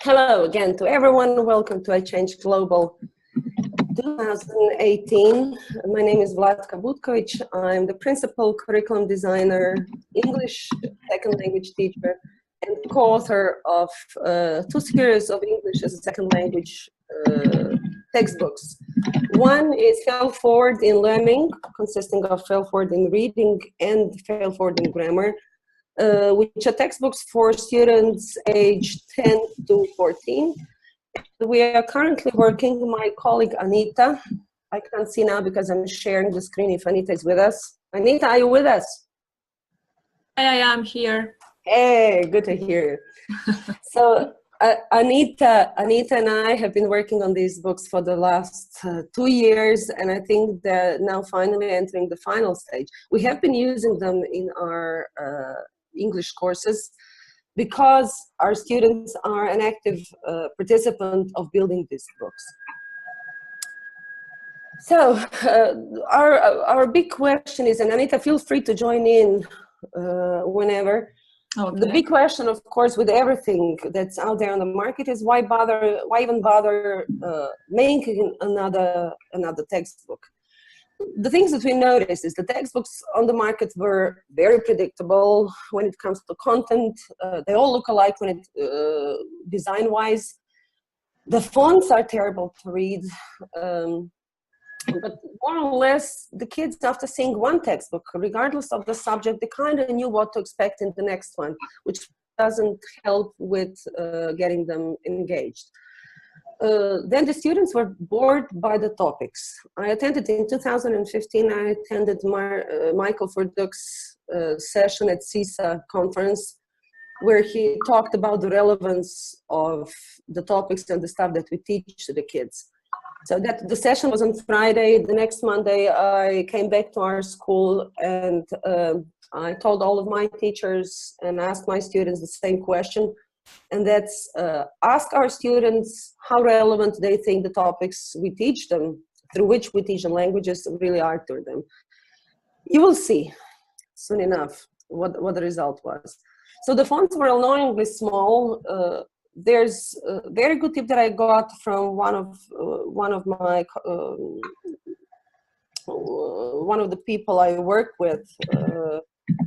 Hello again to everyone. Welcome to EdChange Global 2018. My name is Vlatka Butkovic. I'm the principal curriculum designer, English second language teacher, and co-author of two series of English as a second language textbooks. One is Fail Forward in Learning, consisting of Fail Forward in Reading and Fail Forward in Grammar, which are textbooks for students aged 10 to 14. We are currently working, my colleague Anita, I can't see now because I'm sharing the screen if Anita is with us. Anita, are you with us? I am here. Hey, good to hear you. So Anita and I have been working on these books for the last 2 years, and I think they're now finally entering the final stage. We have been using them in our English courses because our students are an active participant of building these books. So our big question is, and Anita, feel free to join in whenever. Okay. The big question, of course, with everything that's out there on the market is why even bother making another textbook? The things that we noticed is the textbooks on the market were very predictable when it comes to content. They all look alike when it design-wise. The fonts are terrible to read. But more or less, the kids, after seeing one textbook, regardless of the subject, they kind of knew what to expect in the next one, which doesn't help with getting them engaged. Then the students were bored by the topics. I attended in 2015, I attended Michael Forduk's session at CISA conference, where he talked about the relevance of the topics and the stuff that we teach to the kids. So that the session was on Friday. The next Monday, I came back to our school and I told all of my teachers and asked my students the same question. And that's ask our students how relevant they think the topics we teach them, through which we teach them languages, really are to them. You will see soon enough what the result was. So the fonts were annoyingly small. There's a very good tip that I got from one of the people I work with,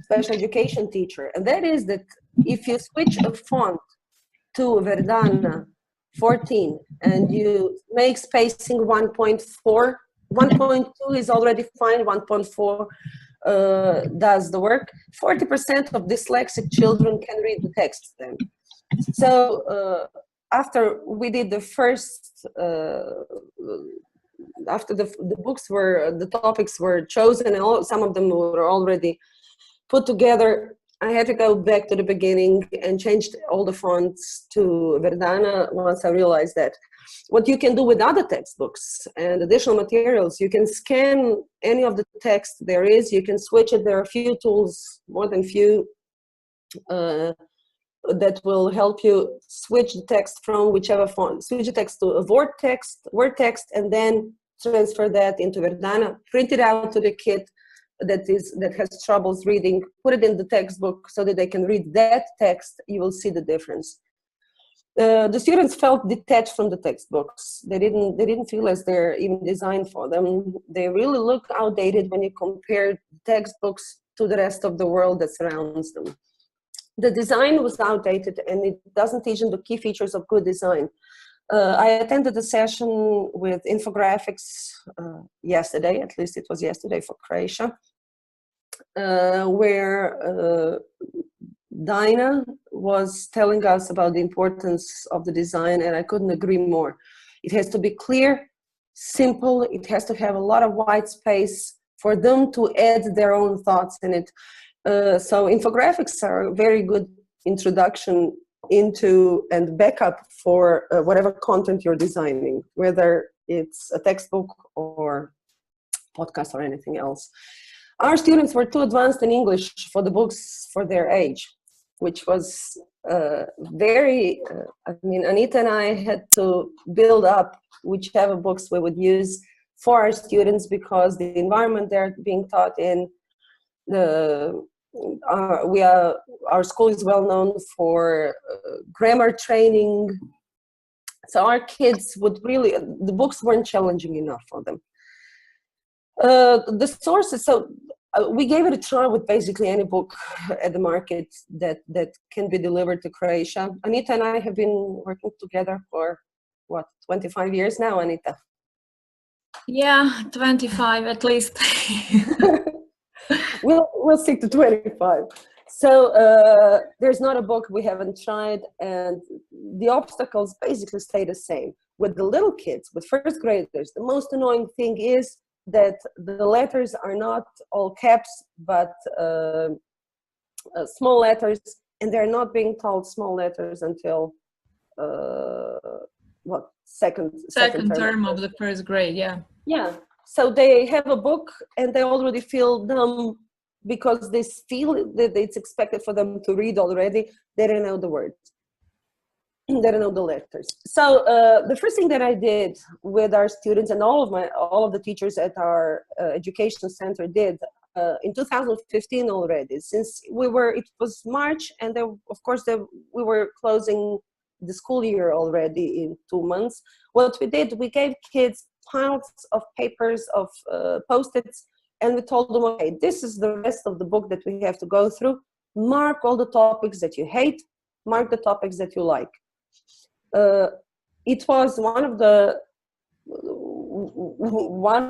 special education teacher, and that is that if you switch a font to Verdana 14 and you make spacing 1.4, 1.2 is already fine, 1.4 does the work. 40% of dyslexic children can read the text then. So after we did the first, after the topics were chosen, and some of them were already put together, I had to go back to the beginning and changed all the fonts to Verdana once I realized that. What you can do with other textbooks and additional materials, you can scan any of the text there is, you can switch it. There are a few tools, more than few, that will help you switch the text from whichever font, switch the text to a Word text, and then transfer that into Verdana, print it out to the kid that has troubles reading, put it in the textbook so that they can read that text. You will see the difference. The students felt detached from the textbooks. They didn't feel as they're even designed for them. They really look outdated when you compare textbooks to the rest of the world that surrounds them. The design was outdated and it doesn't teach them the key features of good design. I attended a session with infographics yesterday, at least it was yesterday for Croatia, where Dinah was telling us about the importance of the design, and I couldn't agree more. It has to be clear, simple, it has to have a lot of white space for them to add their own thoughts in it. So infographics are a very good introduction into and backup for whatever content you're designing, whether it's a textbook or podcast or anything else. Our students were too advanced in English for the books for their age, which was I mean, Anita and I had to build up whichever books we would use for our students because the environment they're being taught in, our school is well known for grammar training. So our kids would really, the books weren't challenging enough for them. The sources, so we gave it a try with basically any book at the market that can be delivered to Croatia. Anita and I have been working together for, 25 years now, Anita? Yeah, 25 at least. We'll stick to 25. So there's not a book we haven't tried, and the obstacles basically stay the same. With the little kids, with first graders, the most annoying thing is that the letters are not all caps, but small letters, and they're not being told small letters until second term of the first grade, yeah. Yeah, so they have a book and they already feel dumb because they feel that it's expected for them to read already. They don't know the words. They don't know the letters. So the first thing that I did with our students and all of the teachers at our education center did in 2015 already, since it was March, and of course we were closing the school year already in 2 months. What we did, we gave kids piles of papers, of Post-its, and we told them, okay, this is the rest of the book that we have to go through. Mark all the topics that you hate, mark the topics that you like. It was one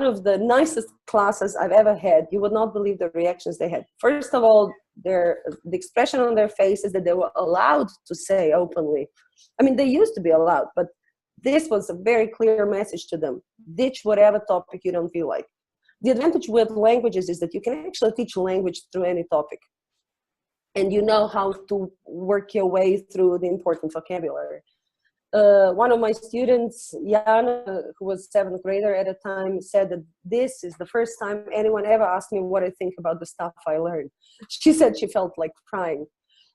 of the nicest classes I've ever had. You would not believe the reactions they had. First of all, the expression on their faces that they were allowed to say openly. I mean, they used to be allowed, but this was a very clear message to them. Ditch whatever topic you don't feel like. The advantage with languages is that you can actually teach language through any topic. And you know how to work your way through the important vocabulary. One of my students, Jana, who was 7th grader at the time, said that this is the first time anyone ever asked me what I think about the stuff I learned. She said she felt like crying.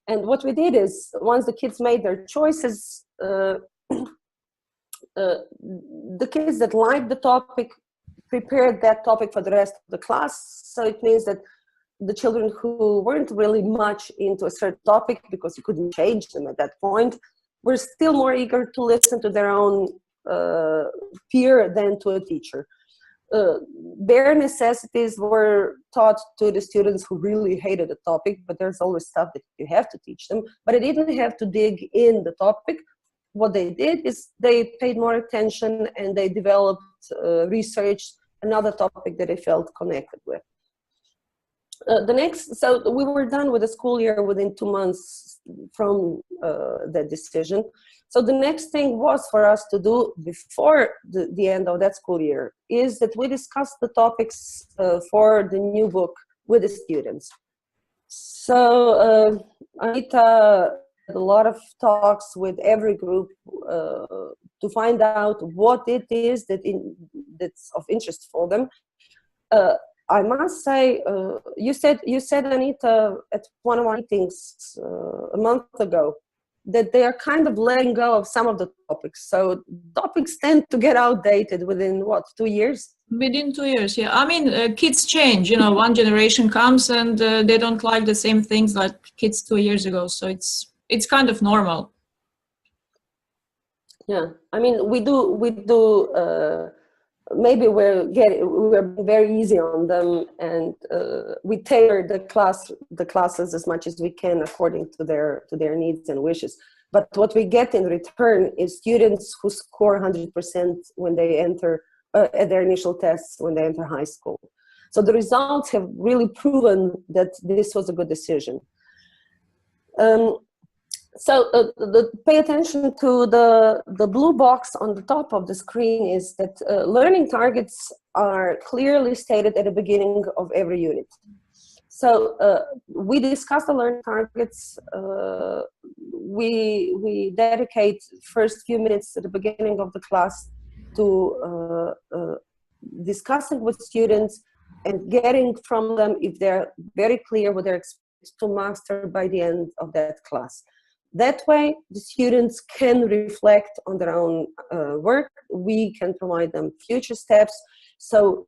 And what we did is, once the kids made their choices, the kids that liked the topic prepared that topic for the rest of the class. So it means that the children who weren't really much into a certain topic, because you couldn't change them at that point, were still more eager to listen to their own peer than to a teacher. Bare necessities were taught to the students who really hated the topic, but there's always stuff that you have to teach them. But I didn't have to dig in the topic. What they did is they paid more attention and they developed, researched another topic that they felt connected with. So we were done with the school year within 2 months from that decision. So the next thing was for us to do before the end of that school year is that we discussed the topics for the new book with the students. So Anita had a lot of talks with every group to find out what it is that's of interest for them. I must say, you said, Anita, at one of our meetings a month ago, that they are kind of letting go of some of the topics. So topics tend to get outdated within, 2 years? Within 2 years, yeah. I mean, kids change, one generation comes and they don't like the same things like kids 2 years ago. So it's kind of normal. Yeah, I mean, we do, maybe we're very easy on them, and we tailor the classes as much as we can according to their needs and wishes. But what we get in return is students who score 100% when they enter at their initial tests when they enter high school. So the results have really proven that this was a good decision. Pay attention to the blue box on the top of the screen is that learning targets are clearly stated at the beginning of every unit. So we discuss the learning targets. We dedicate first few minutes at the beginning of the class to discussing with students and getting from them, if they're very clear what they're expected to master by the end of that class. That way, the students can reflect on their own work. We can provide them future steps. So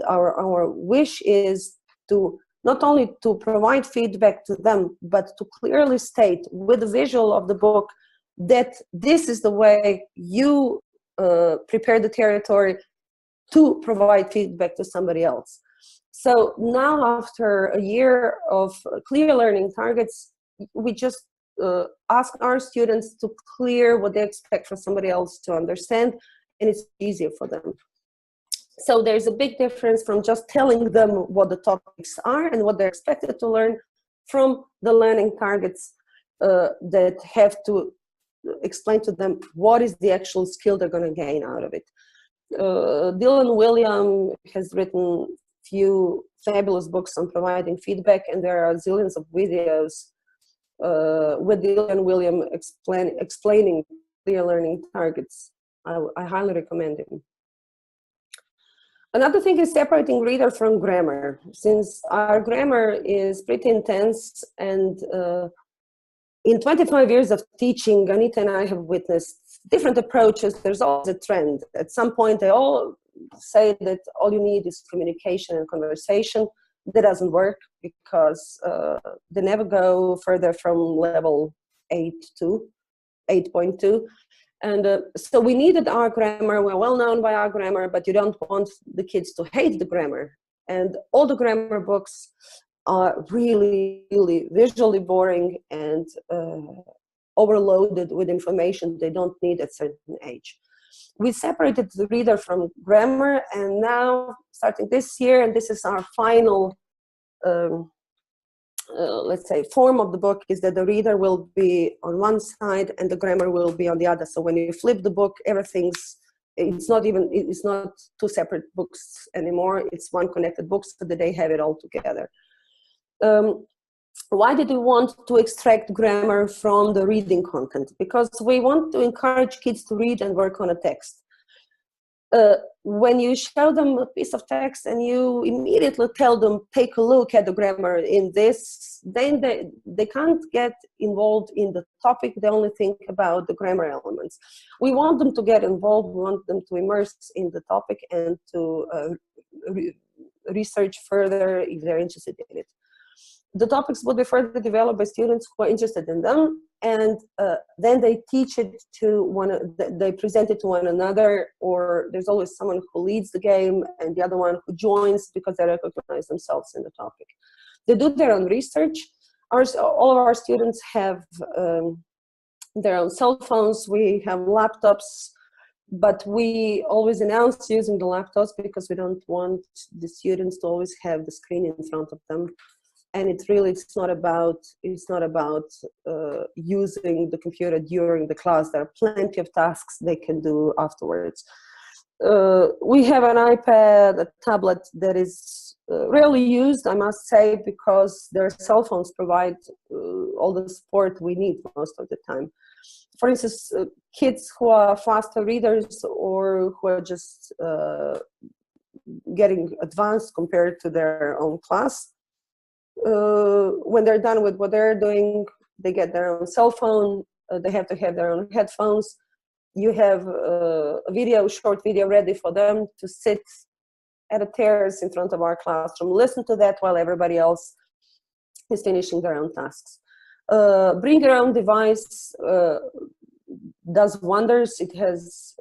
our wish is to not only to provide feedback to them, but to clearly state with the visual of the book that this is the way you prepare the territory to provide feedback to somebody else. So now, after a year of clear learning targets, we just ask our students to clear what they expect from somebody else to understand, and it's easier for them. So there's a big difference from just telling them what the topics are and what they're expected to learn, from the learning targets that have to explain to them what is the actual skill they're going to gain out of it. Dylan William has written few fabulous books on providing feedback, and there are zillions of videos with Dylan William explaining clear learning targets. I highly recommend him. Another thing is separating reader from grammar. Since our grammar is pretty intense, and in 25 years of teaching, Anita and I have witnessed different approaches. There's always a trend. At some point, they all say that all you need is communication and conversation. That doesn't work, because they never go further from level 8.2. And so we needed our grammar. We're well known by our grammar, but you don't want the kids to hate the grammar. And all the grammar books are really, really visually boring and overloaded with information they don't need at a certain age. We separated the reader from grammar, and now, starting this year, and this is our final, let's say, form of the book, is that the reader will be on one side and the grammar will be on the other. So when you flip the book, it's not two separate books anymore. It's one connected book, so that they have it all together. Why did we want to extract grammar from the reading content? Because we want to encourage kids to read and work on a text. When you show them a piece of text and you immediately tell them, take a look at the grammar in this, then they can't get involved in the topic. They only think about the grammar elements. We want them to get involved. We want them to immerse in the topic and to research further if they're interested in it. The topics will be further developed by students who are interested in them, and then they teach it to they present it to one another, or there's always someone who leads the game and the other one who joins because they recognize themselves in the topic. They do their own research. All of our students have their own cell phones. We have laptops, but we always announce using the laptops because we don't want the students to always have the screen in front of them. And it's not about using the computer during the class. There are plenty of tasks they can do afterwards. We have an iPad, a tablet that is rarely used, I must say, because their cell phones provide all the support we need most of the time. For instance, kids who are faster readers or who are just getting advanced compared to their own class, when they're done with what they're doing, they get their own cell phone. They have to have their own headphones. You have a short video ready for them to sit at a terrace in front of our classroom, listen to that while everybody else is finishing their own tasks. Bring your own device does wonders. There's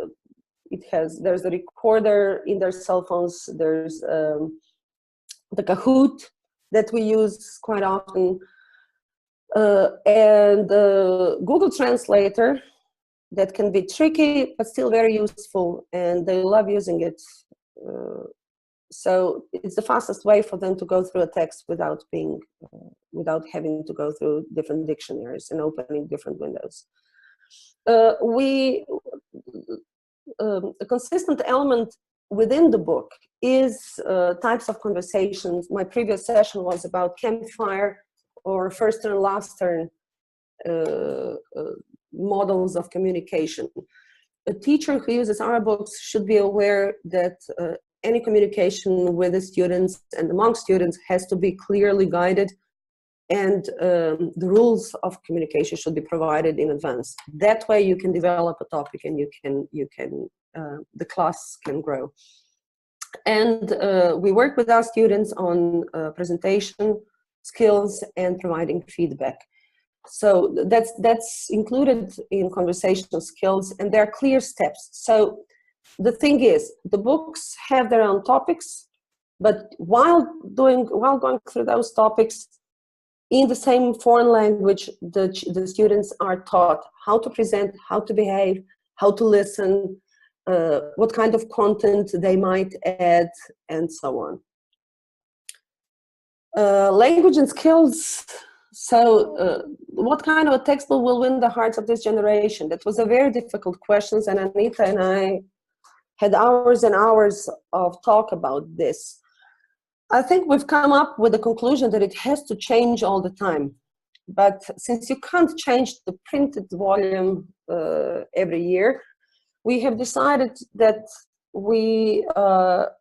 a recorder in their cell phones. There's the Kahoot that we use quite often, and Google Translator that can be tricky but still very useful, and they love using it. So it's the fastest way for them to go through a text without having to go through different dictionaries and opening different windows. A consistent element within the book is types of conversations. My previous session was about campfire or first turn, last turn models of communication. A teacher who uses our books should be aware that any communication with the students and among students has to be clearly guided, and the rules of communication should be provided in advance. That way you can develop a topic and the class can grow. And we work with our students on presentation skills and providing feedback. So that's included in conversational skills, and there are clear steps. So the thing is, the books have their own topics, but while going through those topics in the same foreign language, the students are taught how to present, how to behave, how to listen, what kind of content they might add, and so on. Language and skills. So what kind of a textbook will win the hearts of this generation? That was a very difficult question, and Anita and I had hours and hours of talk about this. I think we've come up with the conclusion that it has to change all the time. But since you can't change the printed volume every year, we have decided that we are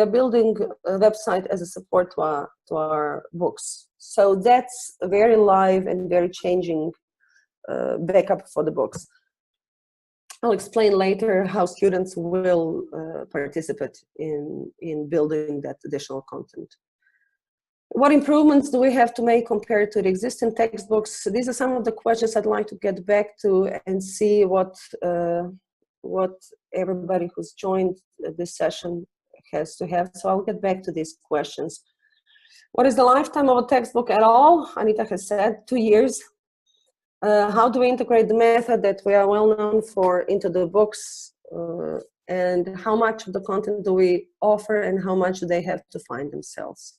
building a website as a support to our books. So that's a very live and very changing backup for the books. I'll explain later how students will participate in building that additional content. What improvements do we have to make compared to the existing textbooks? These are some of the questions I'd like to get back to and see what everybody who's joined this session has to have. So I'll get back to these questions. What is the lifetime of a textbook at all? Anita has said 2 years. How do we integrate the method that we are well known for into the books? And how much of the content do we offer, and how much do they have to find themselves?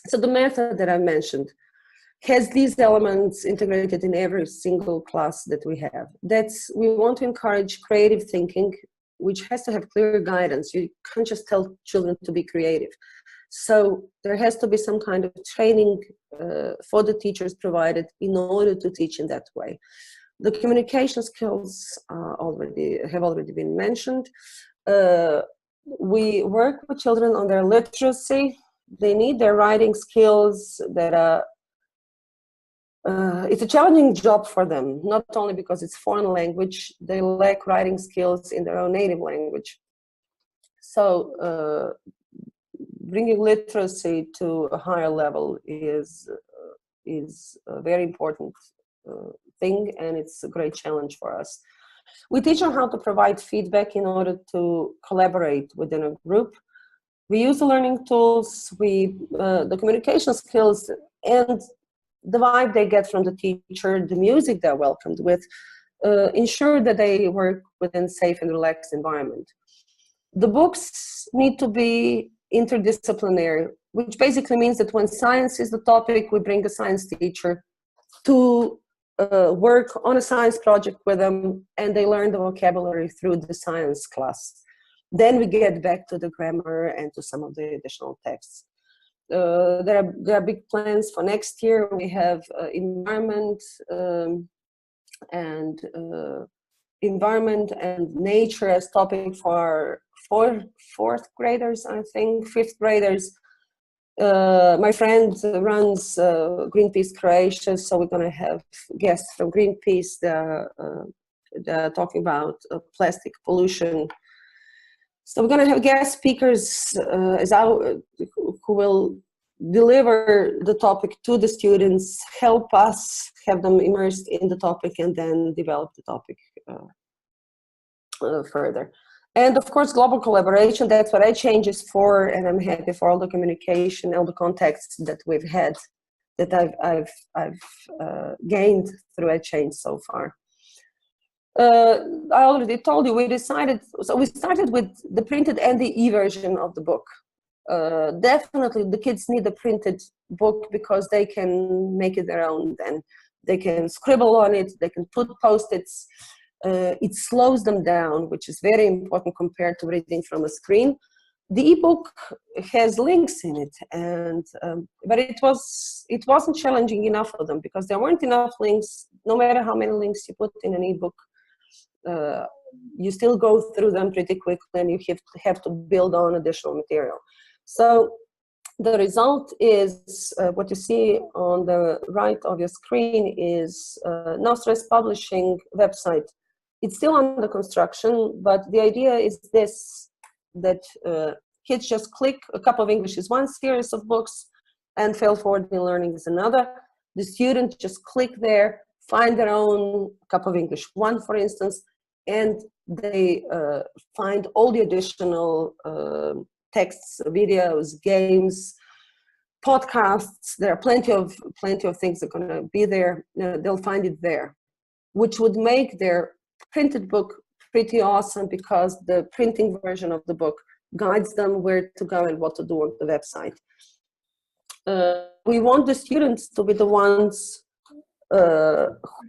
So the method that I mentioned has these elements integrated in every single class that we have. We want to encourage creative thinking, which has to have clear guidance. You can't just tell children to be creative. So there has to be some kind of training for the teachers provided in order to teach in that way. The communication skills have already been mentioned. We work with children on their literacy. They need their writing skills that are, it's a challenging job for them, not only because it's foreign language, they lack writing skills in their own native language. So bringing literacy to a higher level is a very important thing, and it's a great challenge for us. We teach them how to provide feedback in order to collaborate within a group. We use the learning tools, the communication skills, and the vibe they get from the teacher, the music they're welcomed with, ensure that they work within a safe and relaxed environment. The books need to be interdisciplinary, which basically means that when science is the topic, we bring a science teacher to work on a science project with them, and they learn the vocabulary through the science class. Then we get back to the grammar and to some of the additional texts. There are big plans for next year. We have environment and nature as topic for fourth graders, I think, fifth graders. My friend runs Greenpeace Croatia, so we're going to have guests from Greenpeace. They're talking about plastic pollution. So we're going to have guest speakers who will deliver the topic to the students, help us have them immersed in the topic, and then develop the topic further. And of course, global collaboration, that's what EdChange is for, and I'm happy for all the communication, all the contacts that we've had, that I've gained through EdChange so far. I already told you, we started with the printed and the e-version of the book. Definitely the kids need a printed book because they can make it their own then. They can scribble on it, they can put post-its. It slows them down, which is very important compared to reading from a screen. The ebook has links in it, and but it wasn't challenging enough for them because there weren't enough links. No matter how many links you put in an ebook, you still go through them pretty quickly, and you have to build on additional material. So the result is what you see on the right of your screen is No Stress Publishing website. It's still under construction, but the idea is this, that kids just click. A Cup of English is one series of books, and Fail Forward in Learning is another. The student just click there, find their own Cup of English 1, for instance, and they find all the additional texts, videos, games, podcasts. There are plenty of things that are going to be there. They'll find it there, which would make their printed book pretty awesome, because the printing version of the book guides them where to go and what to do on the website. We want the students to be the ones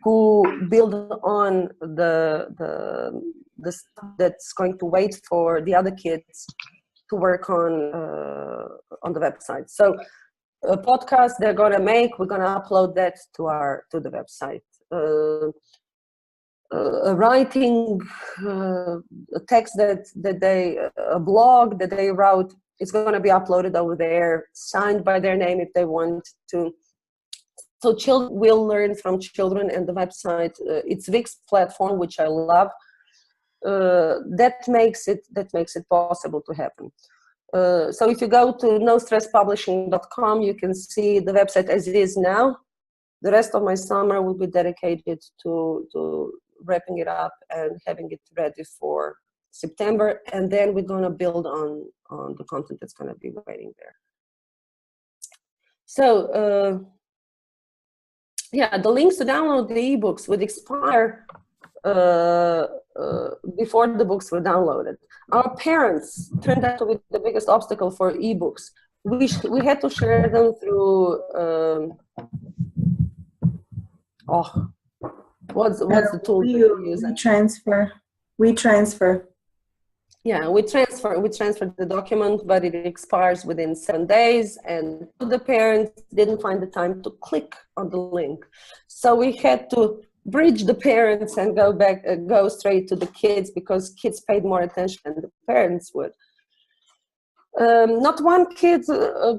who build on the stuff that's going to wait for the other kids to work on the website. So a podcast they're going to make, we're going to upload that to the website. Writing a text a blog that they wrote, it's going to be uploaded over there, signed by their name if they want to. So children will learn from children, and the website, it's Vic's platform, which I love. That makes it possible to happen. So if you go to nostrespublishing.com, you can see the website as it is now. The rest of my summer will be dedicated to wrapping it up and having it ready for September, and then we're going to build on the content that's going to be waiting there. So yeah, the links to download the ebooks would expire before the books were downloaded. Our parents turned out to be the biggest obstacle for ebooks. We had to share them through what's the tool that we use? WeTransfer. Yeah, we transfer the document, but it expires within 7 days, and the parents didn't find the time to click on the link. So we had to bridge the parents and go straight to the kids, because kids paid more attention than the parents would. Not one kid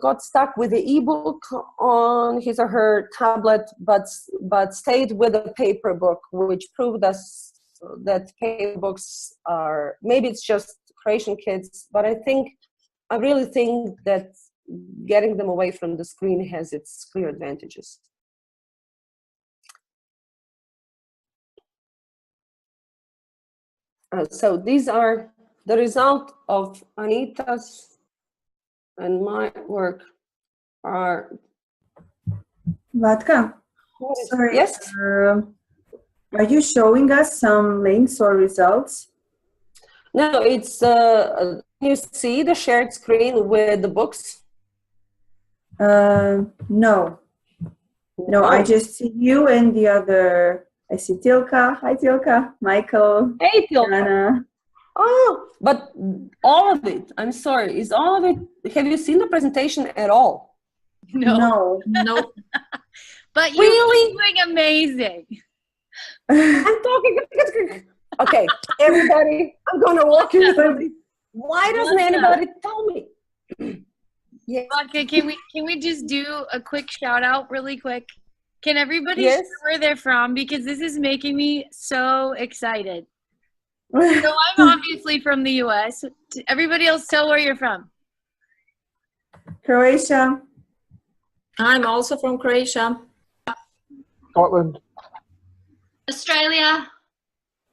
got stuck with the ebook on his or her tablet, but stayed with a paper book, which proved us that paper books are, maybe it's just Croatian kids, but I really think that getting them away from the screen has its clear advantages. So these are the result of Anita's and my work. Are Vlatka, sorry. Yes. Are you showing us some links or results? No, it's you see the shared screen with the books? No, I just see you and the other. I see Tilka. Hi, Tilka. Michael. Hey, Tilka. Anna. Oh, but all of it, I'm sorry, is all of it, have you seen the presentation at all? No. Nope. But you're Really? doing amazing. I'm talking. Okay, everybody, I'm going to walk you through this. Why doesn't anybody tell me? Yes. Vlatka, can we just do a quick shout out really quick? Can everybody Yes. share where they're from? Because this is making me so excited. So I'm obviously from the US. Everybody else tell where you're from. Croatia. I'm also from Croatia. Scotland. Australia.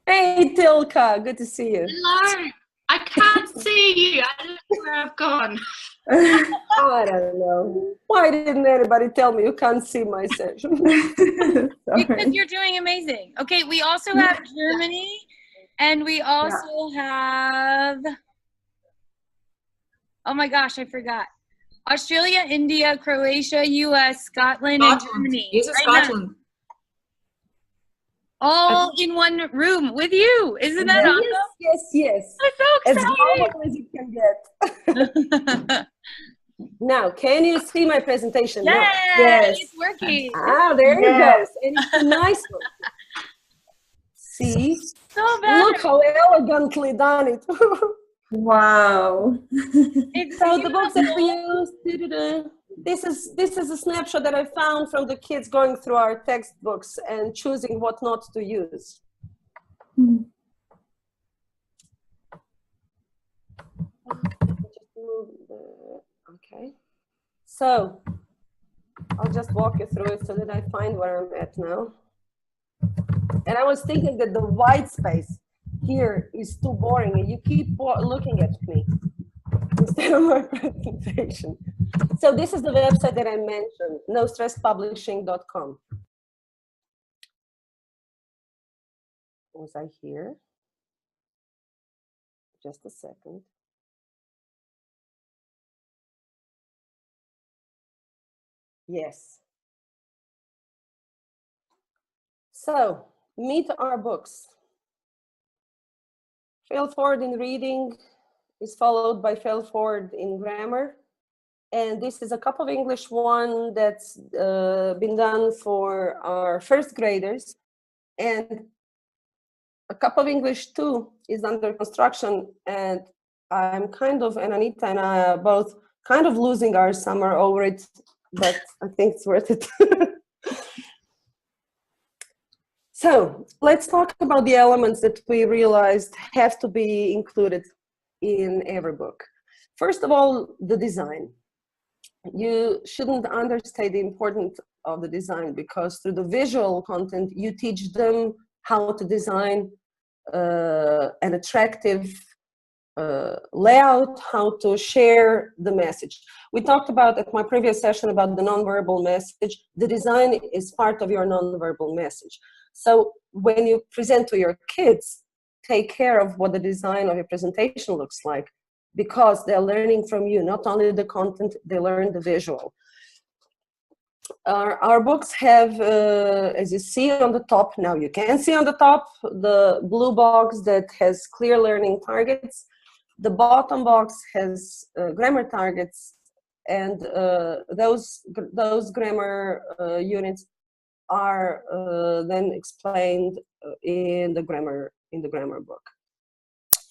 Hey, Tilka, good to see you. Hello. I can't see you. I don't know where I've gone. I don't know. Why didn't anybody tell me you can't see my session? Because you're doing amazing. Okay, we also have Germany, and we also have, oh my gosh, I forgot. Australia, India, Croatia, US, Scotland, and Germany. Yes, Right Scotland. now. All in one room with you. Isn't that awesome? Yes. I'm so As excited. global as you can get. Now, can you see my presentation? Yay, now? Yes. it's working. Ah, there you go. And it's a nice one. See? So bad. Look how elegantly done it. Wow. It's So the books that beautiful. we use, this is a snapshot that I found from the kids going through our textbooks and choosing what not to use. Okay. So I'll just walk you through it so that I find where I'm at now. And I was thinking that the white space here is too boring and you keep looking at me instead of my presentation. So this is the website that I mentioned, nostresspublishing.com. Was I here? Just a second. Yes. So, meet our books. Fail forward in reading is followed by fail forward in grammar. And this is a cup of English one that's been done for our first graders. And a cup of English 2 is under construction. And I'm kind of, and Anita and I are both kind of losing our summer over it, but I think it's worth it. So let's talk about the elements that we realized have to be included in every book. First of all, the design. You shouldn't understate the importance of the design, because through the visual content, you teach them how to design an attractive layout, how to share the message. We talked about at my previous session about the nonverbal message. The design is part of your nonverbal message. So when you present to your kids, take care of what the design of your presentation looks like, because they're learning from you, not only the content, they learn the visual. Our books have, as you see on the top, now you can see on the top, the blue box that has clear learning targets. The bottom box has grammar targets, and those grammar units are then explained in the grammar book.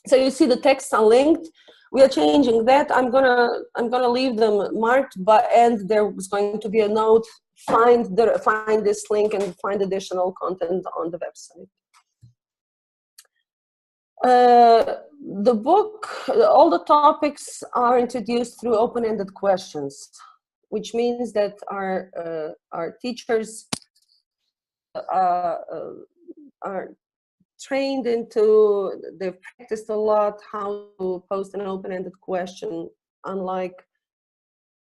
So you see the texts are linked. We are changing that. I'm gonna leave them marked, and there's going to be a note: find this link and find additional content on the website. The book, all the topics are introduced through open-ended questions, which means that our teachers are trained into, they've practiced a lot how to post an open-ended question, unlike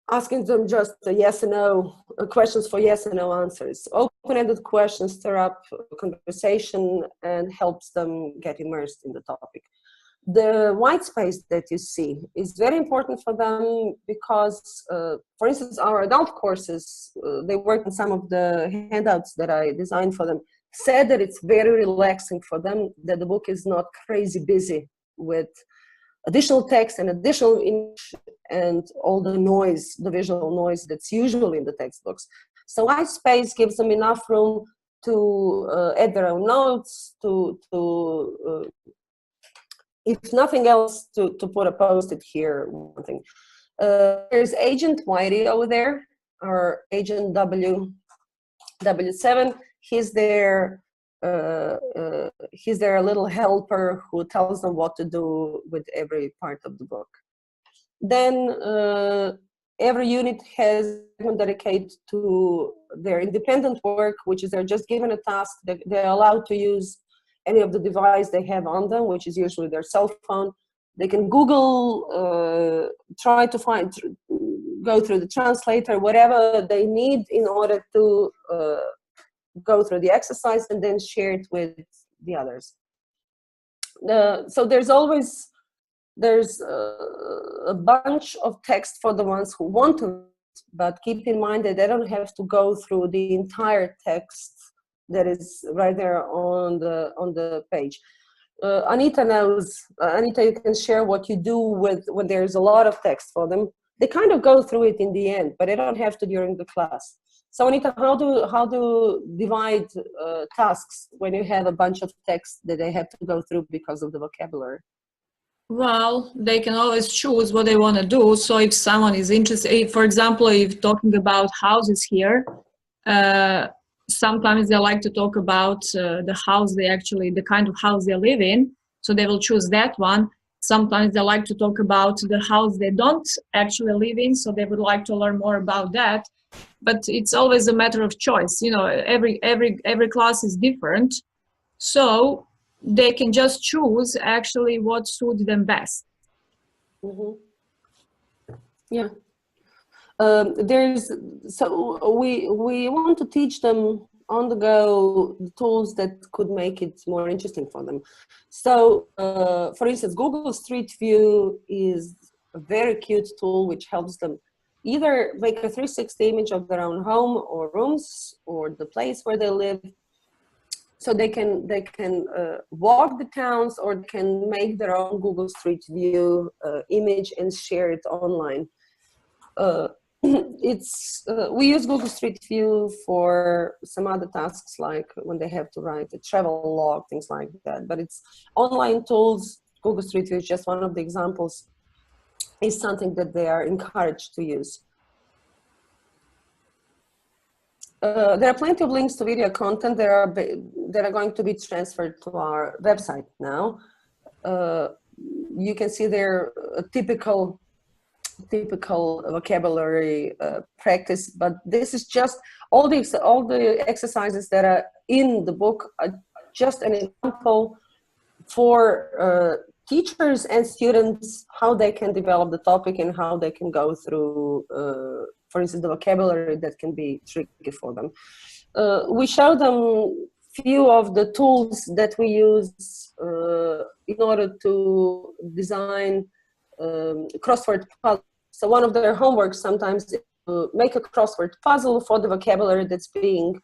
asking them just a yes and no, questions for yes and no answers. Open-ended questions stir up conversation and helps them get immersed in the topic. The white space that you see is very important for them because, for instance, our adult courses, they work on some of the handouts that I designed for them, said that it's very relaxing for them, that the book is not crazy busy with additional text and additional image and all the noise, the visual noise that's usually in the textbooks. So white space gives them enough room to add their own notes, if nothing else, to put a post-it here. One thing. There's Agent Whitey over there, or Agent W7. He's their little helper who tells them what to do with every part of the book. Then every unit has one dedicated to their independent work, which is they're just given a task. They're allowed to use any of the device they have on them, which is usually their cell phone. They can Google, try to go through the translator, whatever they need in order to go through the exercise and then share it with the others. So there's a bunch of text for the ones who want to, but keep in mind that they don't have to go through the entire text that is right there on the page. Anita knows. Anita, you can share what you do with when there's a lot of text for them. They kind of go through it in the end, but they don't have to during the class. So Anita, how do divide tasks when you have a bunch of text that they have to go through because of the vocabulary? Well, they can always choose what they want to do. So if someone is interested, for example, if talking about houses here, sometimes they like to talk about the house the kind of house they live in. So they will choose that one. Sometimes they like to talk about the house they don't actually live in, so they would like to learn more about that. But it's always a matter of choice. You know, every class is different, so they can just choose actually what suits them best. Mm-hmm. Yeah. We want to teach them on the go tools that could make it more interesting for them. So, for instance, Google Street View is a very cute tool which helps them either make a 360 image of their own home or rooms or the place where they live. So they can walk the towns, or they can make their own Google Street View image and share it online. We use Google Street View for some other tasks, like when they have to write a travel log, things like that. But it's online tools. Google Street View is just one of the examples. Is something that they are encouraged to use. There are plenty of links to video content that are going to be transferred to our website now. You can see there a typical vocabulary practice, but this is just all the exercises that are in the book are just an example for teachers and students, how they can develop the topic and how they can go through, for instance, the vocabulary that can be tricky for them. We show them few of the tools that we use in order to design crossword puzzles. So one of their homeworks sometimes is to make a crossword puzzle for the vocabulary that's being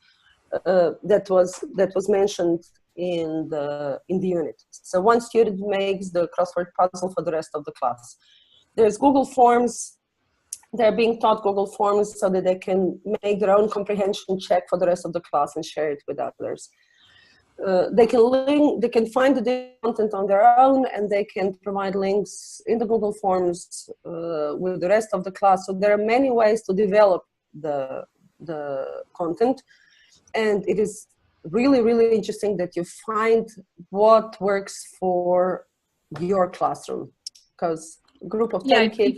that was mentioned in the unit. So one student makes the crossword puzzle for the rest of the class. There's Google Forms. They're being taught Google Forms so that they can make their own comprehension check for the rest of the class and share it with others. They can find the content on their own, and they can provide links in the Google Forms with the rest of the class. So there are many ways to develop the content, and it is really, really interesting that you find what works for your classroom, because a group of 10 kids.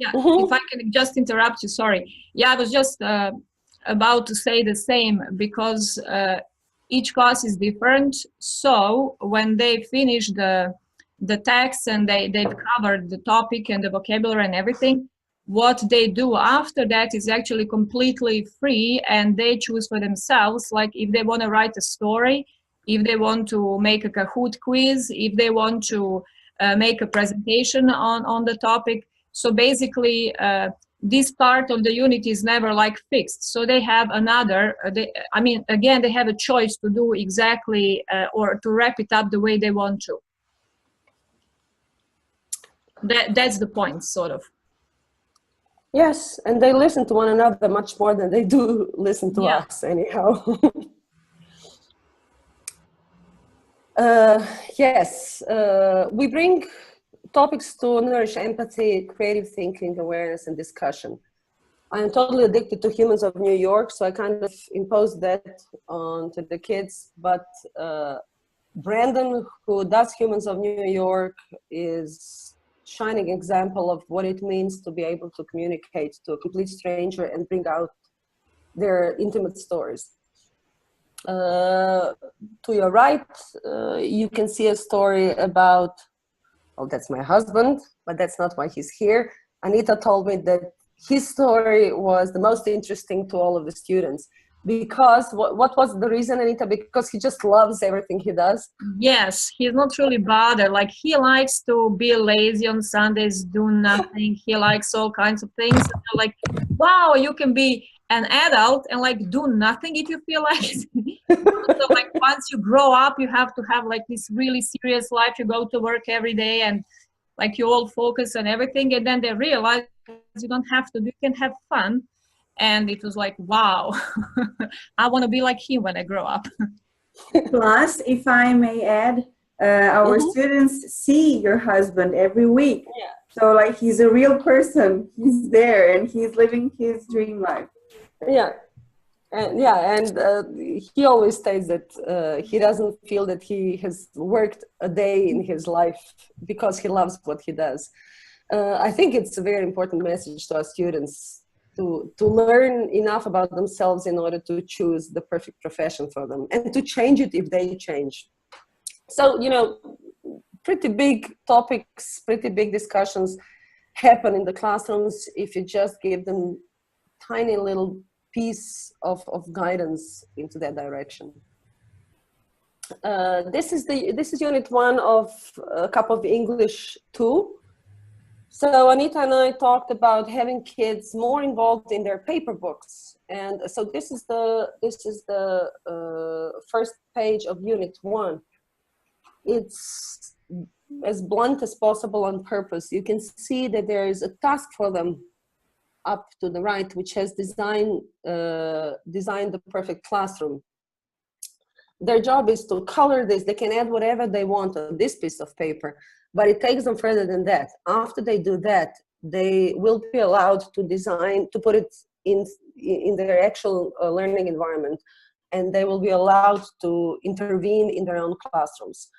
If I can just interrupt you, sorry. Yeah, I was just about to say the same, because each class is different. So when they finish the text and they've covered the topic and the vocabulary and everything, what they do after that is actually completely free, and they choose for themselves, like if they want to write a story, if they want to make a Kahoot quiz, if they want to make a presentation on the topic. So basically, this part of the unit is never like fixed. So they have another, again, they have a choice to do exactly or to wrap it up the way they want to. That's the point, sort of. Yes, and they listen to one another much more than they do listen to us, anyhow. Yes, we bring topics to nourish empathy, creative thinking, awareness, and discussion. I am totally addicted to Humans of New York, so I kind of imposed that onto the kids. But Brandon, who does Humans of New York, is shining example of what it means to be able to communicate to a complete stranger and bring out their intimate stories. To your right, you can see a story about, oh, that's my husband, but that's not why he's here. Anita told me that his story was the most interesting to all of the students. Because what was the reason, Anita? Because he just loves everything he does. Yes, he's not really bothered. Like, he likes to be lazy on Sundays, do nothing. He likes all kinds of things. And they're like, wow, you can be an adult and like do nothing if you feel like it. So like once you grow up, you have to have like this really serious life. You go to work every day and like you all focus on everything. And then they realize you don't have to, you can have fun. And it was like, wow, I want to be like him when I grow up. Plus, if I may add, our students see your husband every week. Yeah. So like he's a real person. He's there and he's living his dream life. Yeah. And yeah, and he always states that he doesn't feel that he has worked a day in his life because he loves what he does. I think it's a very important message to our students to learn enough about themselves in order to choose the perfect profession for them and to change it if they change. So, you know, pretty big topics, pretty big discussions happen in the classrooms if you just give them tiny little piece of guidance into that direction. This is unit 1 of a cup of English 2. So Anita and I talked about having kids more involved in their paper books, and so this is the first page of unit 1. It's as blunt as possible on purpose. You can see that there is a task for them up to the right, which has designed the perfect classroom. Their job is to color this. They can add whatever they want on this piece of paper, but it takes them further than that. After they do that, they will be allowed to design, to put it in their actual learning environment, and they will be allowed to intervene in their own classrooms.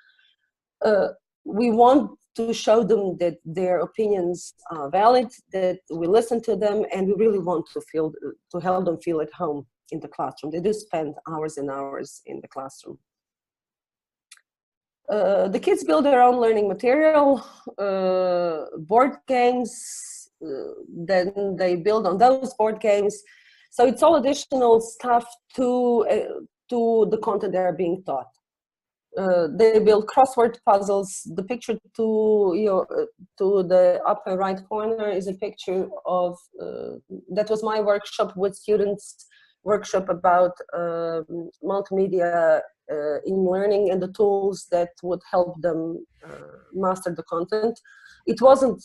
We want to show them that their opinions are valid, that we listen to them, and we really want to help them feel at home in the classroom. They do spend hours and hours in the classroom. The kids build their own learning material, board games, then they build on those board games. So it's all additional stuff to the content they are being taught. They build crossword puzzles. The picture to the upper right corner is a picture of, that was my workshop with students, workshop about multimedia in learning and the tools that would help them master the content. It wasn't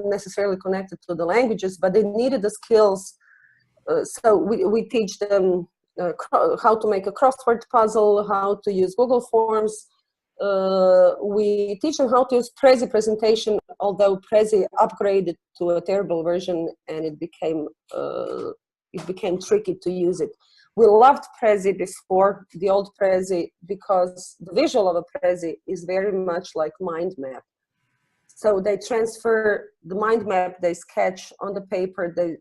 necessarily connected to the languages, but they needed the skills. So we teach them how to make a crossword puzzle, how to use Google Forms. We teach them how to use Prezi presentation, although Prezi upgraded to a terrible version and it became tricky to use it. We loved Prezi before, the old Prezi, because the visual of a Prezi is very much like mind map. So they transfer the mind map they sketch on the paper, they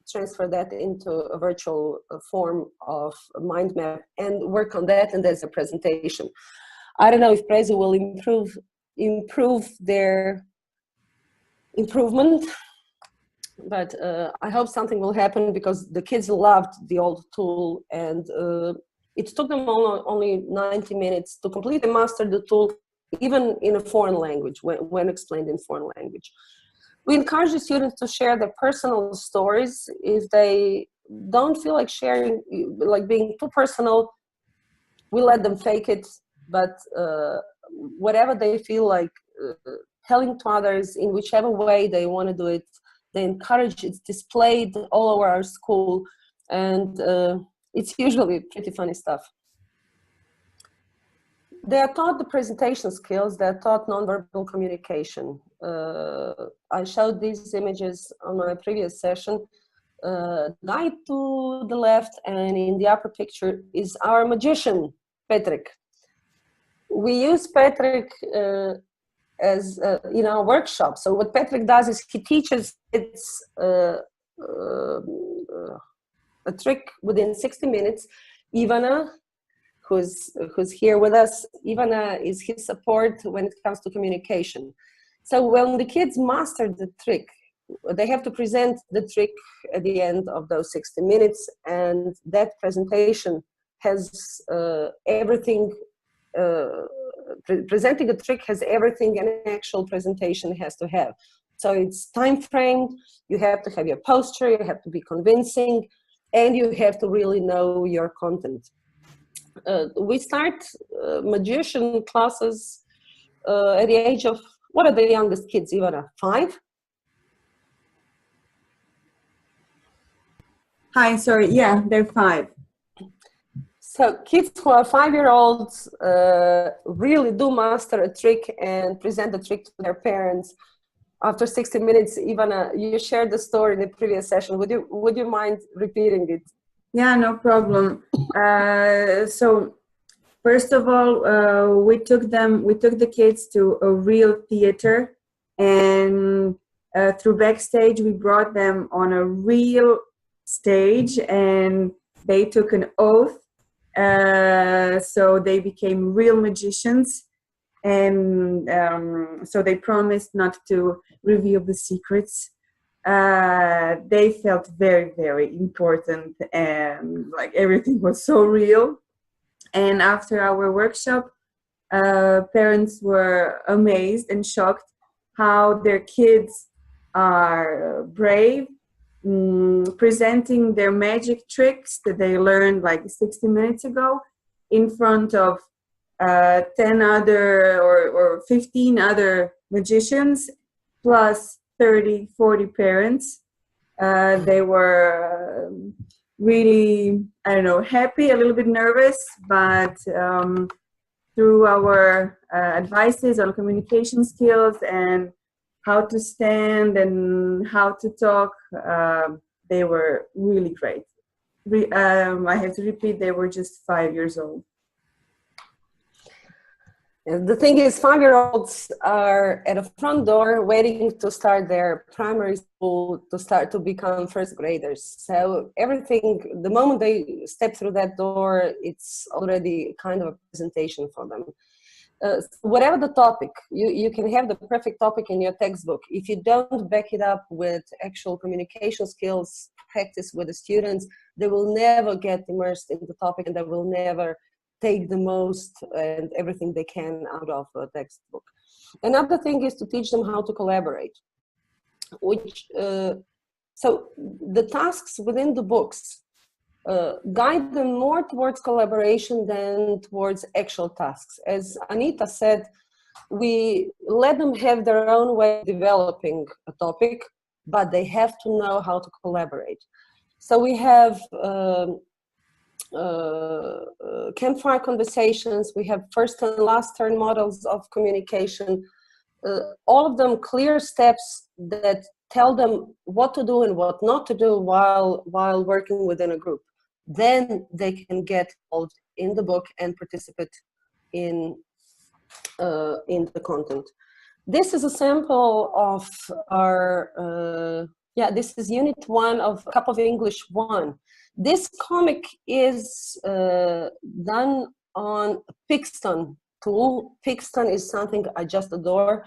transfer that into a virtual form of a mind map and work on that, and there's a presentation. I don't know if Prezi will improve their improvement, but I hope something will happen because the kids loved the old tool, and it took them only 90 minutes to completely master the tool, even in a foreign language, when explained in foreign language. We encourage the students to share their personal stories. If they don't feel like sharing, like being too personal, we let them fake it, but whatever they feel like telling to others in whichever way they want to do it, they encourage. It's displayed all over our school, and it's usually pretty funny stuff. They are taught the presentation skills, they are taught nonverbal communication. I showed these images on my previous session. Guy to the left and in the upper picture is our magician, Patrick. We use Patrick as in our workshop. So what Patrick does is he teaches it's a trick within 60 minutes. Ivana, who's here with us, Ivana is his support when it comes to communication. So when the kids master the trick, they have to present the trick at the end of those 60 minutes, and that presentation has everything. Presenting a trick has everything an actual presentation has to have. So it's time framed, you have to have your posture, you have to be convincing, and you have to really know your content. We start magician classes at the age of, what are the youngest kids, Ivana? 5? Hi, sorry, yeah, they're 5. So kids who are 5-year-olds really do master a trick and present the trick to their parents. After 60 minutes, Ivana, you shared the story in the previous session. Would you mind repeating it? Yeah, no problem. So first of all, we took the kids to a real theater, and through backstage, we brought them on a real stage, and they took an oath. So they became real magicians, and so they promised not to reveal the secrets. They felt very, very important, and like everything was so real. And after our workshop, parents were amazed and shocked how their kids are brave, presenting their magic tricks that they learned like 60 minutes ago in front of 10 other or 15 other magicians, plus 30, 40 parents. They were really, I don't know, happy, a little bit nervous, but through our advices on communication skills and how to stand and how to talk, they were really great. I have to repeat, they were just 5 years old. The thing is, 5-year-olds are at a front door waiting to start their primary school, to become first graders. So everything, the moment they step through that door, it's already kind of a presentation for them. Whatever the topic, you can have the perfect topic in your textbook. If you don't back it up with actual communication skills, practice with the students, they will never get immersed in the topic, and they will never take the most and everything they can out of a textbook. Another thing is to teach them how to collaborate, so the tasks within the books guide them more towards collaboration than towards actual tasks. As Anita said, we let them have their own way of developing a topic, but they have to know how to collaborate. So we have campfire conversations, we have first and last turn models of communication, all of them clear steps that tell them what to do and what not to do while working within a group. Then they can get involved in the book and participate in the content. This is a sample of our, this is unit 1 of Cup of English 1. This comic is done on Pixton tool. Pixton is something I just adore.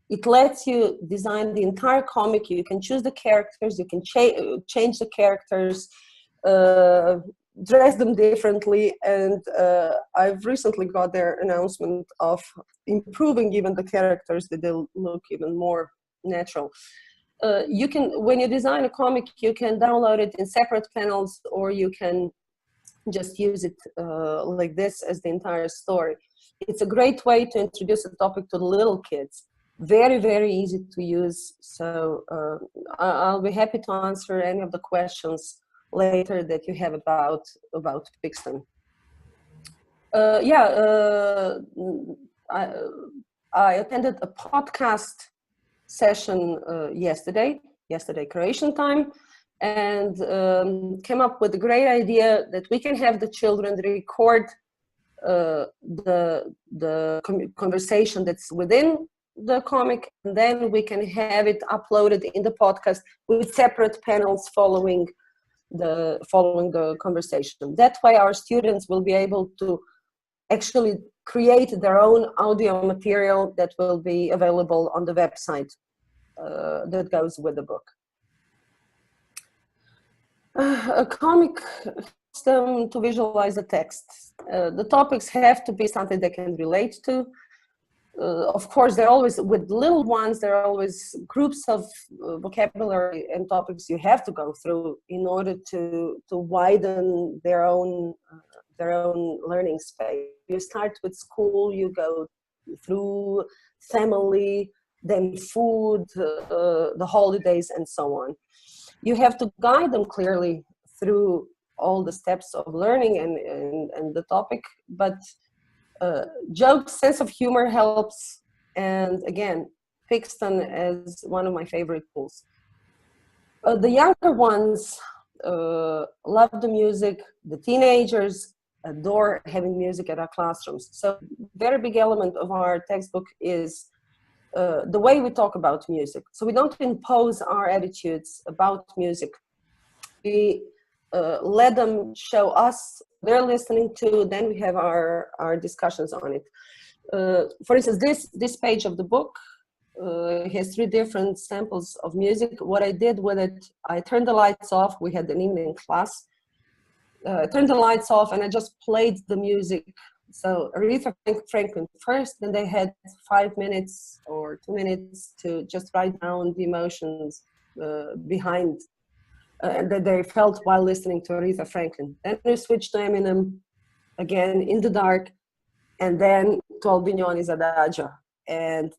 It lets you design the entire comic. You can choose the characters, you can change the characters, dress them differently, and I've recently got their announcement of improving even the characters, that they'll look even more natural. You can, when you design a comic, you can download it in separate panels, or you can just use it like this as the entire story. It's a great way to introduce a topic to the little kids. Very, very easy to use. So I'll be happy to answer any of the questions later that you have about Pixton. I attended a podcast session yesterday Croatian time, and came up with a great idea that we can have the children record the conversation that's within the comic, and then we can have it uploaded in the podcast with separate panels following the conversation. That way our students will be able to actually create their own audio material that will be available on the website that goes with the book. A comic helps them to visualize the text. The topics have to be something they can relate to. Of course, they're always, with little ones, there are always groups of vocabulary and topics you have to go through in order to widen their own learning space. You start with school, you go through family, then food, the holidays, and so on. You have to guide them clearly through all the steps of learning and the topic, but jokes, sense of humor helps, and again, Pixton is one of my favorite tools. The younger ones, love the music. The teenagers adore having music at our classrooms. So very big element of our textbook is the way we talk about music. So we don't impose our attitudes about music. We let them show us they're listening to, then we have our discussions on it. For instance, this page of the book has 3 different samples of music. What I did with it, I turned the lights off. We had an evening class. Turned the lights off and I just played the music. So Aretha Franklin first, then they had 5 minutes or 2 minutes to just write down the emotions behind that they felt while listening to Aretha Franklin. Then we switched to Eminem again in the dark, and then to Albinioni's Adagio. And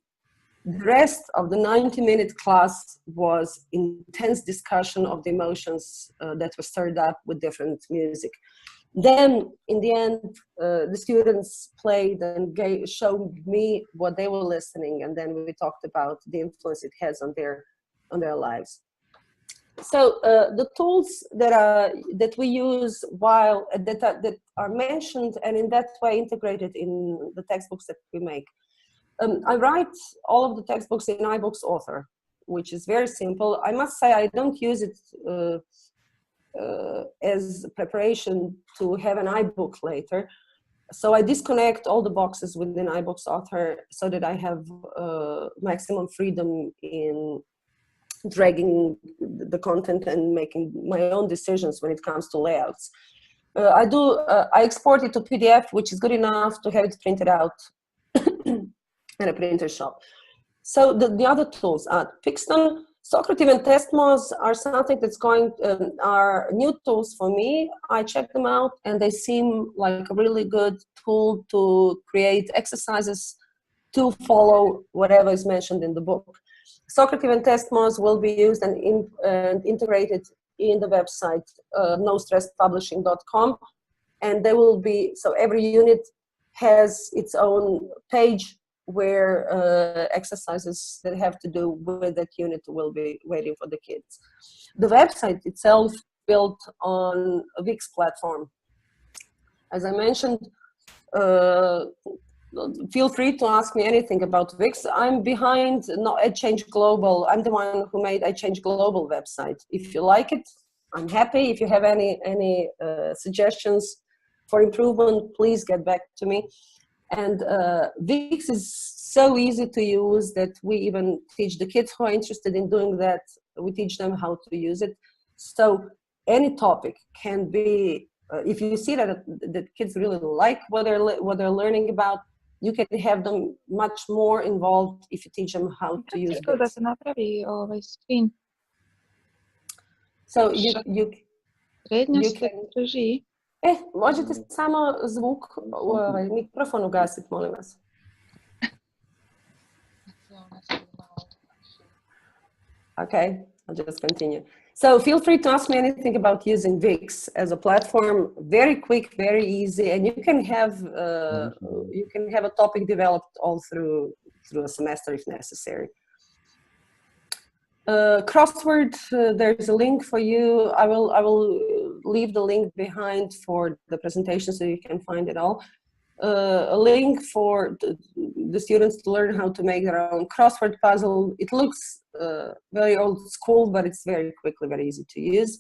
the rest of the 90-minute class was intense discussion of the emotions that were stirred up with different music. Then, in the end, the students played and showed me what they were listening, and then we talked about the influence it has on their lives. So the tools that we use that are mentioned and in that way integrated in the textbooks that we make. I write all of the textbooks in iBooks Author, which is very simple. I must say I don't use it as preparation to have an iBook later. So I disconnect all the boxes within iBooks Author so that I have maximum freedom in dragging the content and making my own decisions when it comes to layouts. I export it to PDF, which is good enough to have it printed out in a printer shop. So the other tools are Pixton, Socrative and Testmos are something that's are new tools for me. I checked them out and they seem like a really good tool to create exercises to follow whatever is mentioned in the book. Socrative and Testmos will be used and integrated in the website nostrespublishing.com, and they will be, so every unit has its own page where exercises that have to do with that unit will be waiting for the kids. The website itself built on a Wix platform. As I mentioned, feel free to ask me anything about Wix. I'm behind EdChange Global. I'm the one who made EdChange Global website. If you like it, I'm happy. If you have any suggestions for improvement, please get back to me. And Wix is so easy to use that we even teach the kids who are interested in doing that. We teach them how to use it. So any topic can be, if you see that kids really like what they're learning about, you can have them much more involved if you teach them how to use it. Да се направи ovaj screen. So you Prednost drži. Možete samo zvuk, mikrofon ugasiti, molim vas. Okay, I'll just continue. So feel free to ask me anything about using Wix as a platform. Very quick, very easy, and you can have a topic developed all through a semester if necessary. Crossword, there's a link for you. I will leave the link behind for the presentation so you can find it all. A link for the students to learn how to make their own crossword puzzle. It looks very old school, but it's very quickly, very easy to use.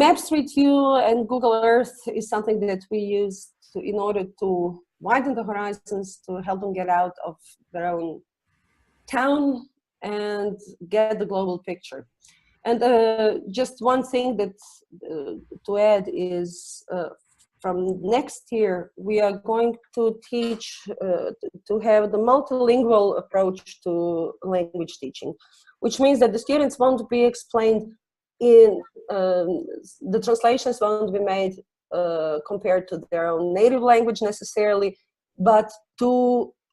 Map Street View and Google Earth is something that we use in order to widen the horizons, to help them get out of their own town and get the global picture. And just one thing that to add is from next year, we are going to teach, to have the multilingual approach to language teaching, which means that the students won't be explained in, the translations won't be made compared to their own native language necessarily, but to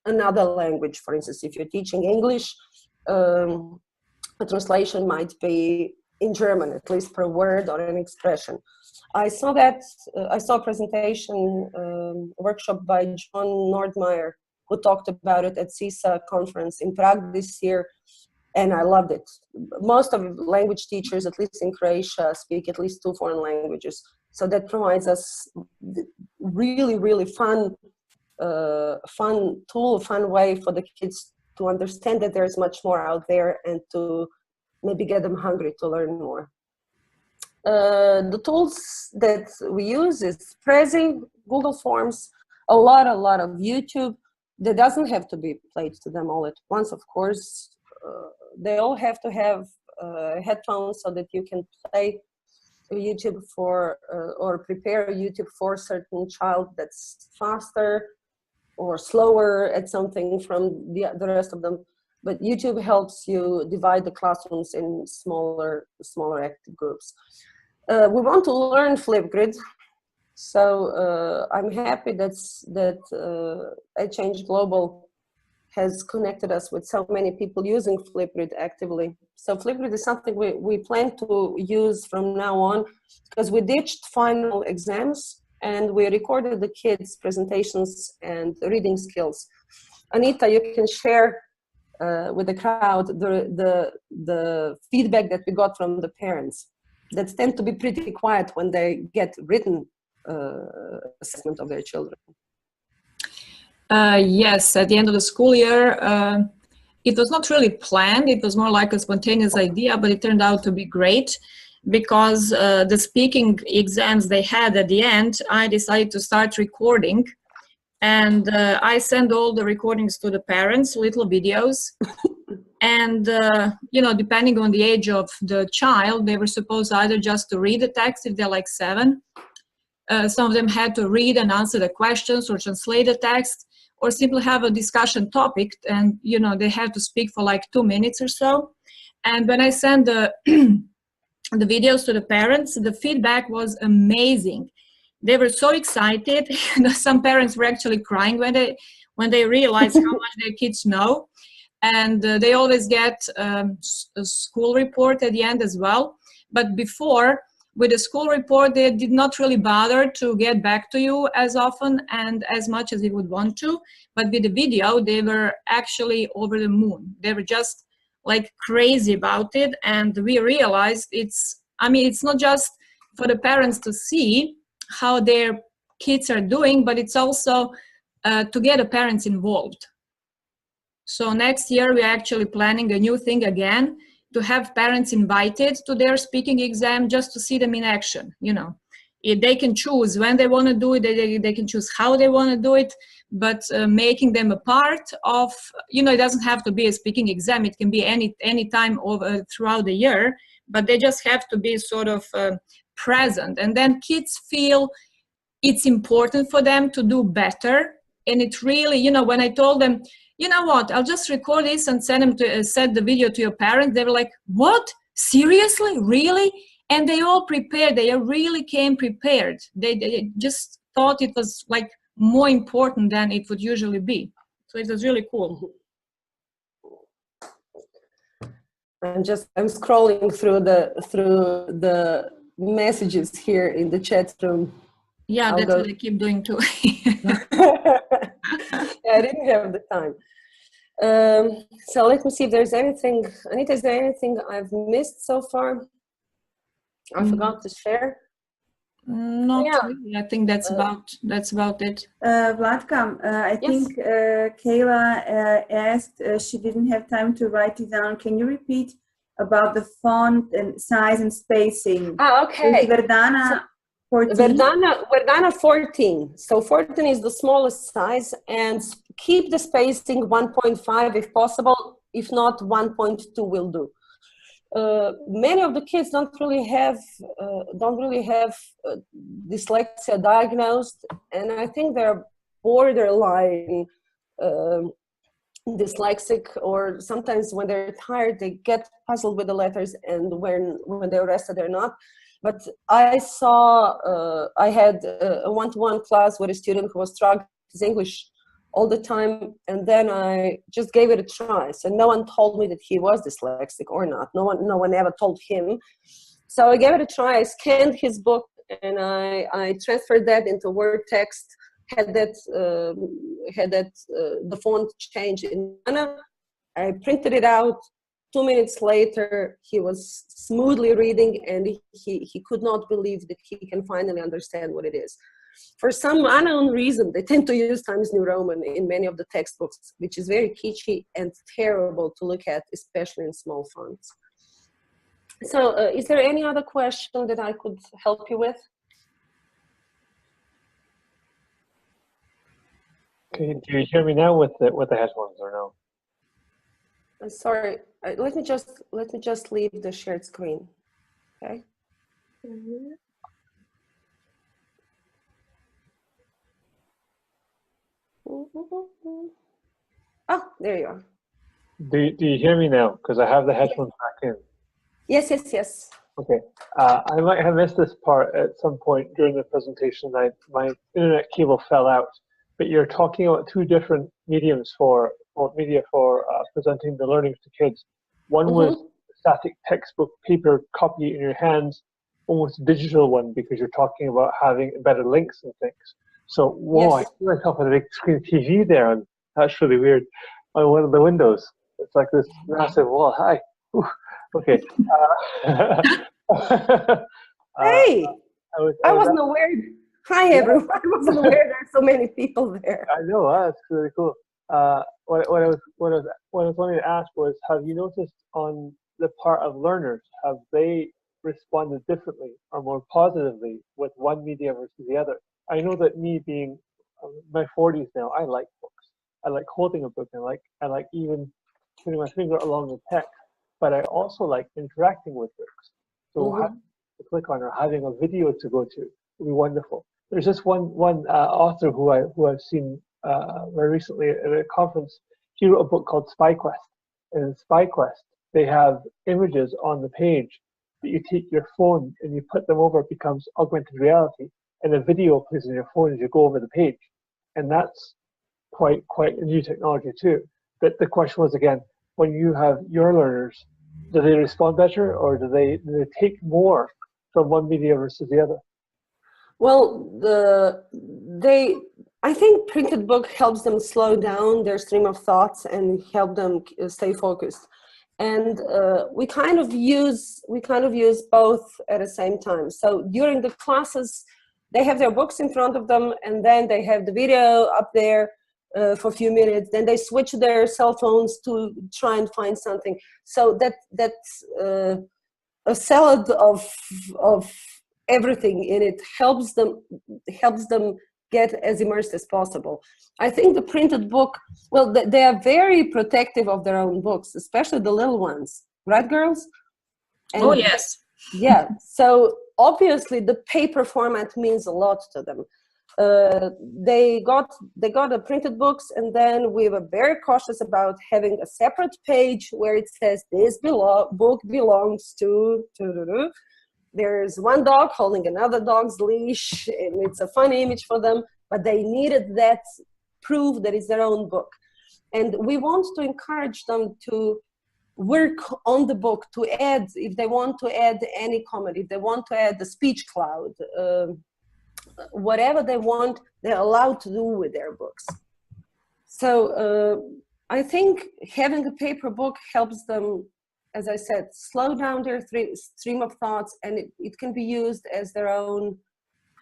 another language. For instance, if you're teaching English, a translation might be in German, at least per word or an expression. I saw a presentation, workshop by John Nordmeyer, who talked about it at CISA conference in Prague this year. and I loved it. Most of language teachers, at least in Croatia, speak at least 2 foreign languages. So that provides us really, really fun tool, fun way for the kids to understand that there's much more out there and to maybe get them hungry to learn more. The tools that we use is Prezi, Google Forms, a lot of YouTube. That doesn't have to be played to them all at once, of course. They all have to have headphones so that you can play YouTube for or prepare YouTube for a certain child that's faster or slower at something from the rest of them. But YouTube helps you divide the classrooms in smaller active groups. We want to learn Flipgrid, so I'm happy that EdChange Global has connected us with so many people using Flipgrid actively. So Flipgrid is something we plan to use from now on, because we ditched final exams and we recorded the kids' presentations and reading skills. Anita, you can share with the crowd the feedback that we got from the parents that tend to be pretty quiet when they get written assessment of their children. Yes, at the end of the school year, it was not really planned. It was more like a spontaneous idea, but it turned out to be great because the speaking exams they had at the end, I decided to start recording. And I send all the recordings to the parents, little videos. And, you know, depending on the age of the child, they were supposed either just to read the text if they're like 7. Some of them had to read and answer the questions or translate the text, or simply have a discussion topic, and you know they have to speak for like 2 minutes or so. And when I sent the the videos to the parents, the feedback was amazing. They were so excited. Some parents were actually crying when they realized how much their kids know. And they always get a school report at the end as well. But before, with the school report, they did not really bother to get back to you as often and as much as they would want to. But with the video, they were actually over the moon. They were just like crazy about it. And we realized it's not just for the parents to see how their kids are doing, but it's also to get the parents involved. So next year, we're actually planning a new thing again, to have parents invited to their speaking exam just to see them in action. You know, if they can choose when they want to do it, they can choose how they want to do it, but making them a part of, you know, it doesn't have to be a speaking exam. It can be any time throughout the year, but they just have to be sort of present. And then kids feel it's important for them to do better. And it really, you know, when I told them, you know what, I'll just record this and send the video to your parents. They were like, what? Seriously? Really? And they all prepared. They really came prepared. They just thought it was like more important than it would usually be. So it was really cool. I'm scrolling through the messages here in the chat room. Yeah, that's what I keep doing too. I didn't have the time. So let me see if there's anything. Anita, is there anything I've missed so far? I forgot to share. Not really. I think that's about it. Vlatka, I think Kayla asked, she didn't have time to write it down. Can you repeat about the font and size and spacing? Okay. Verdana 14. Verdana 14. So 14 is the smallest size, and keep the spacing 1.5 if possible. If not, 1.2 will do. Many of the kids don't really have dyslexia diagnosed, and I think they're borderline dyslexic, or sometimes when they're tired they get puzzled with the letters, and when they're rested they're not. But I saw I had a one-to-one class with a student who was struggling with his English all the time, and then I just gave it a try. So no one told me that he was dyslexic or not. No one ever told him. So I gave it a try. I scanned his book and I transferred that into Word text. Had that the font change in Anna. I printed it out, 2 minutes later, he was smoothly reading, and he could not believe that he can finally understand what it is. For some unknown reason, they tend to use Times New Roman in many of the textbooks, which is very kitschy and terrible to look at, especially in small fonts. So is there any other question that I could help you with? Okay, do you hear me now with the headphones or no? Sorry, let me just leave the shared screen. Okay. Oh, there you are. Do you hear me now? Because I have the headphones back in. Yes, yes, yes. Okay. I might have missed this part at some point during the presentation. My internet cable fell out. But you're talking about two different mediums for presenting the learnings to kids. One was static textbook paper copy in your hands, almost digital one, because you're talking about having embedded links and things. So, whoa, Yes. I feel myself on a big screen TV there, and that's really weird. On one of the windows, it's like this massive wall. Hi. Whew. Okay. Hey, I wasn't aware. aware. Hi, everyone. I wasn't aware there are so many people there. I know, that's really cool. What I was wanting to ask was, have you noticed on the part of learners, have they responded differently or more positively with one media versus the other? I know that me being my 40s now, I like books. I like holding a book. I like even putting my finger along the text. But I also like interacting with books. So having to click on or having a video to go to would be wonderful. There's just one author who I've seen very recently at a conference. He wrote a book called Spy Quest. And in Spy Quest, they have images on the page that you take your phone and you put them over. It becomes augmented reality, and a video plays on your phone as you go over the page. And that's quite a new technology too. But the question was again, when you have your learners, do they respond better, or do they take more from one media versus the other? Well, I think printed book helps them slow down their stream of thoughts and help them stay focused. And we kind of use both at the same time. So during the classes, they have their books in front of them, and then they have the video up there for a few minutes. Then they switch their cell phones to try and find something. So that's a salad of everything in it. Helps them get as immersed as possible. I think the printed book, well, they are very protective of their own books, especially the little ones, right, girls? And oh yes. Yeah. So obviously the paper format means a lot to them. They got the printed books, and then we were very cautious about having a separate page where it says this book belongs to. There's one dog holding another dog's leash, and it's a fun image for them, but they needed that proof that it's their own book. And we want to encourage them to work on the book, to add, if they want to add any comment, if they want to add the speech cloud, whatever they want, they're allowed to do with their books. So I think having a paper book helps them, as I said, slow down their stream of thoughts, and it can be used as their own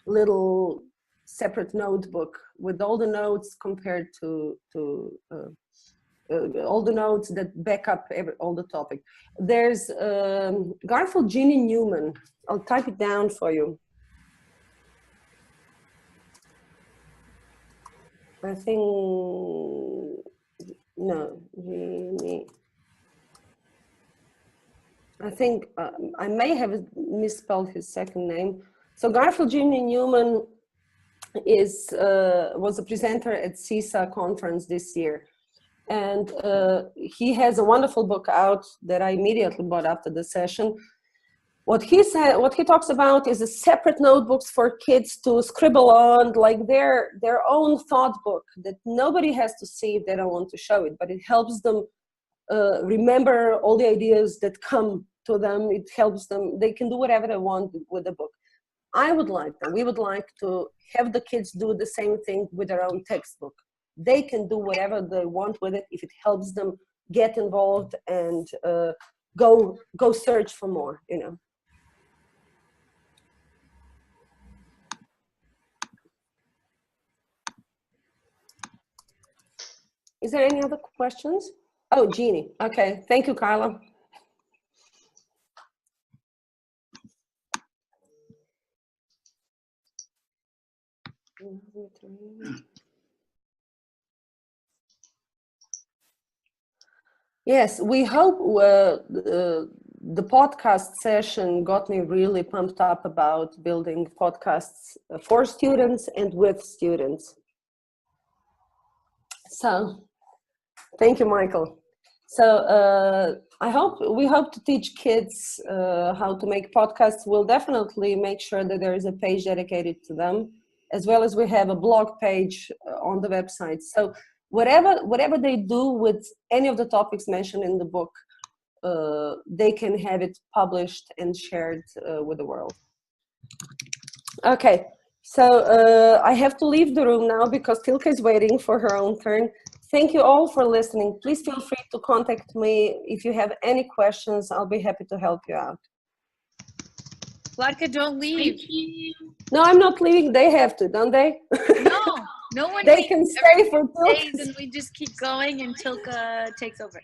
little separate notebook with all the notes compared to all the notes that back up all the topic. There's Garfield Ginny Newman. I'll type it down for you. I think, no, Ginny. I think I may have misspelled his second name. So Garfield Ginny Newman was a presenter at CISA conference this year. And he has a wonderful book out that I immediately bought after the session. What he talks about is a separate notebooks for kids to scribble on, like their own thought book that nobody has to see if they don't want to show it, but it helps them remember all the ideas that come to them. It helps them, they can do whatever they want with the book. We would like to have the kids do the same thing with their own textbook. They can do whatever they want with it if it helps them get involved and go search for more, you know. Is there any other questions? Oh, Jeannie. Okay. Thank you, Carla. Yes, we hope the podcast session got me really pumped up about building podcasts for students and with students. So, thank you, Michael. So we hope to teach kids how to make podcasts. We'll definitely make sure that there is a page dedicated to them, as well as we have a blog page on the website. So whatever they do with any of the topics mentioned in the book, they can have it published and shared with the world. Okay, so I have to leave the room now because Tilka is waiting for her own turn. Thank you all for listening. Please feel free to contact me if you have any questions. I'll be happy to help you out. Vlatka, don't leave. No, I'm not leaving. They have to, don't they? No one. They can stay for days, and we just keep going until Tilka takes over.